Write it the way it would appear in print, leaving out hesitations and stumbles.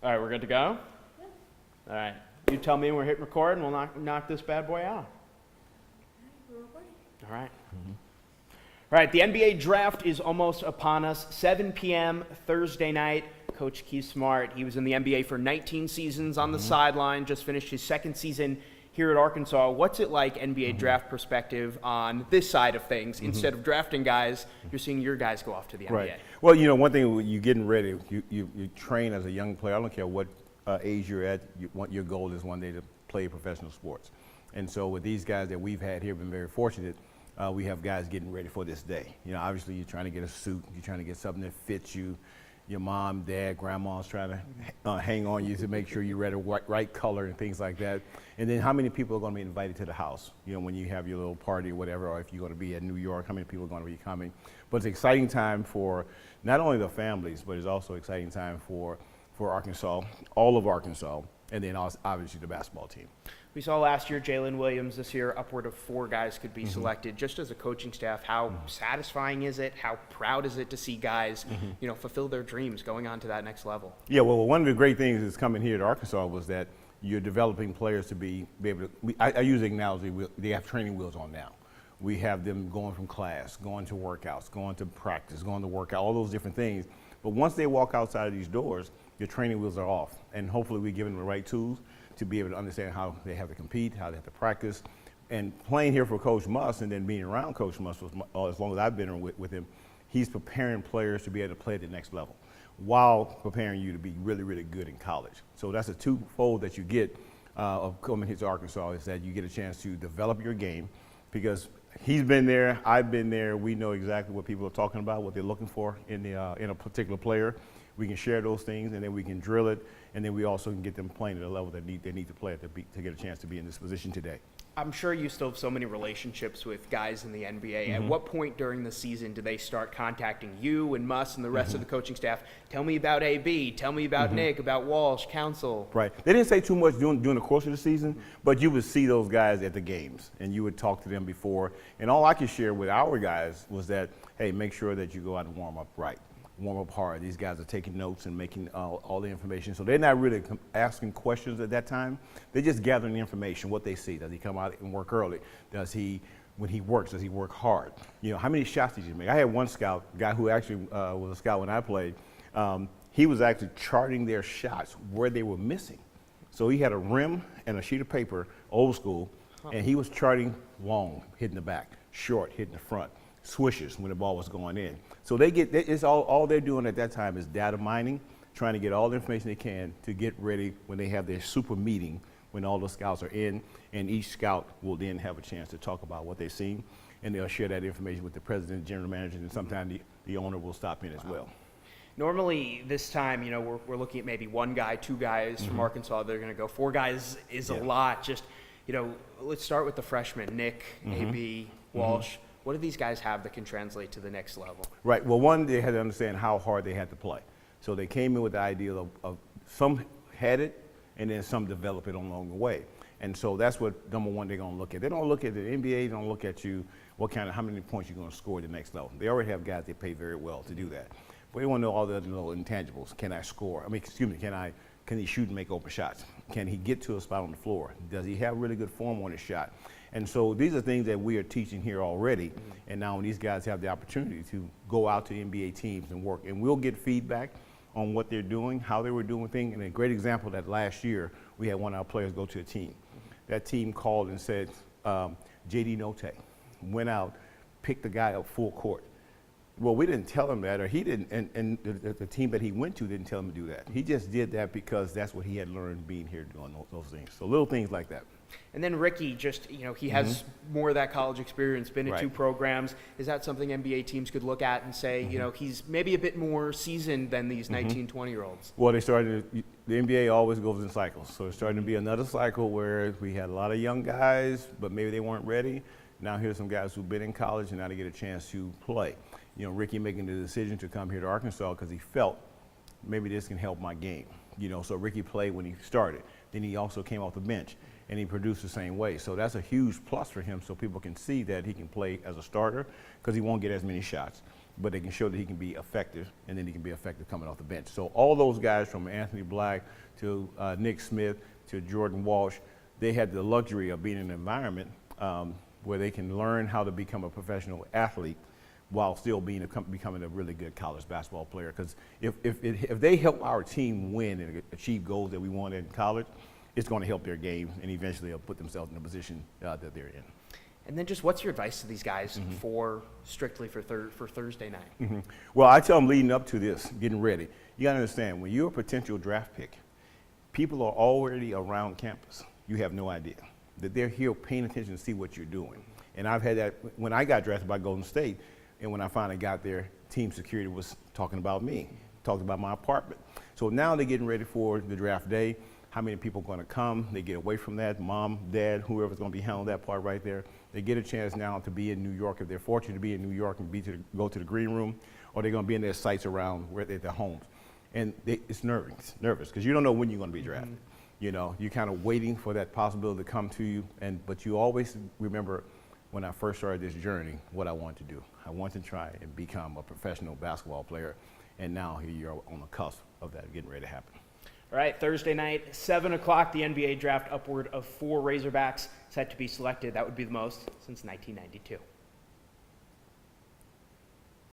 All right, we're good to go? Yeah. All right. You tell me when we're hitting record, and we'll knock this bad boy out. All right. Mm-hmm. All right, the NBA draft is almost upon us. 7 p.m. Thursday night. Coach Keith Smart, he was in the NBA for 19 seasons on the sideline, just finished his second season here at Arkansas. What's it like, NBA draft perspective, on this side of things? Instead of drafting guys, you're seeing your guys go off to the NBA. Right. Well, you know, one thing when you're getting ready, you train as a young player. I don't care what age you're at. Your goal is one day to play professional sports. And so with these guys that we've had here, been very fortunate. We have guys getting ready for this day. You know, obviously you're trying to get a suit. You're trying to get something that fits you. Your mom, dad, grandma's trying to hang on you to make sure you're ready, right color and things like that. And then how many people are going to be invited to the house? You know, when you have your little party or whatever, or if you're going to be in New York, how many people are going to be coming? But it's an exciting time for not only the families, but it's also an exciting time for Arkansas, all of Arkansas, and then obviously the basketball team. We saw last year Jalen Williams. This year, upward of 4 guys could be selected. Just as a coaching staff, how satisfying is it? How proud is it to see guys, you know, fulfill their dreams going on to that next level? Yeah, well, one of the great things that's coming here to Arkansas was that you're developing players to be able to. I use the analogy, they have training wheels on now. We have them going from class, going to workouts, going to practice, going to workout, all those different things. But once they walk outside of these doors, your training wheels are off, and hopefully we give them the right tools to be able to understand how they have to compete, how they have to practice. And playing here for Coach Muss and then being around Coach Muss, as long as I've been with him, he's preparing players to be able to play at the next level while preparing you to be really, really good in college. So that's a twofold that you get of coming here to Arkansas, is that you get a chance to develop your game, because he's been there, I've been there, we know exactly what people are talking about, what they're looking for in a particular player. We can share those things, and then we can drill it, and then we also can get them playing at a level that they need to play at to get a chance to be in this position today. I'm sure you still have so many relationships with guys in the NBA. At what point during the season do they start contacting you and Muss and the rest of the coaching staff? Tell me about AB. Tell me about Nick, about Walsh, Council. Right. They didn't say too much during the course of the season, but you would see those guys at the games, and you would talk to them before. And all I could share with our guys was that, hey, make sure that you go out and warm up right. Warm up hard. These guys are taking notes and making all the information. So they're not really asking questions at that time. They're just gathering the information, what they see. Does he come out and work early? Does he, when he works, does he work hard? You know, how many shots did you make? I had one scout, guy who actually was a scout when I played. He was actually charting their shots where they were missing. So he had a rim and a sheet of paper, old school, and he was charting long, hitting the back, short, hitting the front, swishes when the ball was going in. So it's all they're doing at that time is data mining, trying to get all the information they can to get ready when they have their super meeting, when all the scouts are in, and each scout will then have a chance to talk about what they've seen, and they'll share that information with the president, general manager, and sometimes the owner will stop in as well. Normally this time, you know, we're looking at maybe 1 guy, 2 guys from Arkansas. They're going to go. 4 guys is a lot. Just, you know, let's start with the freshmen, Nick, AB, Walsh. What do these guys have that can translate to the next level? Right. Well, one, they had to understand how hard they had to play. So they came in with the idea of some had it, and then some develop it along the way. And so that's what, number one, they're going to look at. They don't look at the NBA, they don't look at you, how many points you're going to score at the next level. They already have guys they pay very well to do that. But they want to know all the other little intangibles. Can I score? Can he shoot and make open shots? Can he get to a spot on the floor? Does he have really good form on his shot? And so these are things that we are teaching here already. And now when these guys have the opportunity to go out to NBA teams and work, and we'll get feedback on what they're doing, how they were doing things. And a great example that last year, we had one of our players go to a team. That team called and said, J.D. Note went out, picked the guy up full court. Well, we didn't tell him that, or he didn't, and the team that he went to didn't tell him to do that. He just did that because that's what he had learned being here doing those things. So little things like that. And then Ricky, just, you know, he has more of that college experience, been in 2 programs. Is that something NBA teams could look at and say, you know, he's maybe a bit more seasoned than these 19, 20-year-olds? Well, the NBA always goes in cycles. So it's starting to be another cycle where we had a lot of young guys, but maybe they weren't ready. Now here's some guys who've been in college and now they get a chance to play. You know, Ricky making the decision to come here to Arkansas because he felt maybe this can help my game. You know, so Ricky played when he started. Then he also came off the bench and he produced the same way. So that's a huge plus for him, so people can see that he can play as a starter because he won't get as many shots. but they can show that he can be effective, and then he can be effective coming off the bench. So all those guys, from Anthony Black to Nick Smith to Jordan Walsh, they had the luxury of being in an environment where they can learn how to become a professional athlete while still becoming a really good college basketball player. Because if they help our team win and achieve goals that we want in college, it's going to help their game, and eventually they'll put themselves in the position that they're in. And then just what's your advice to these guys for strictly for Thursday night? Well, I tell them leading up to this, getting ready, you got to understand, when you're a potential draft pick, people are already around campus. You have no idea that they're here paying attention to see what you're doing. And I've had that when I got drafted by Golden State, and when I finally got there, team security was talking about me, talked about my apartment. So now they're getting ready for the draft day. How many people are going to come? They get away from that, mom, dad, whoever's going to be handling that part right there. They get a chance now to be in New York, if they're fortunate to be in New York and go to the green room, or they're going to be in their sites around where they're at their homes. And it's nervous because you don't know when you're going to be drafted. You know, you're kind of waiting for that possibility to come to you, but you always remember, when I first started this journey, what I wanted to do. I wanted to try and become a professional basketball player, and now here you're on the cusp of that getting ready to happen. All right, Thursday night, 7 o'clock, the NBA draft, upward of 4 Razorbacks set to be selected. That would be the most since 1992.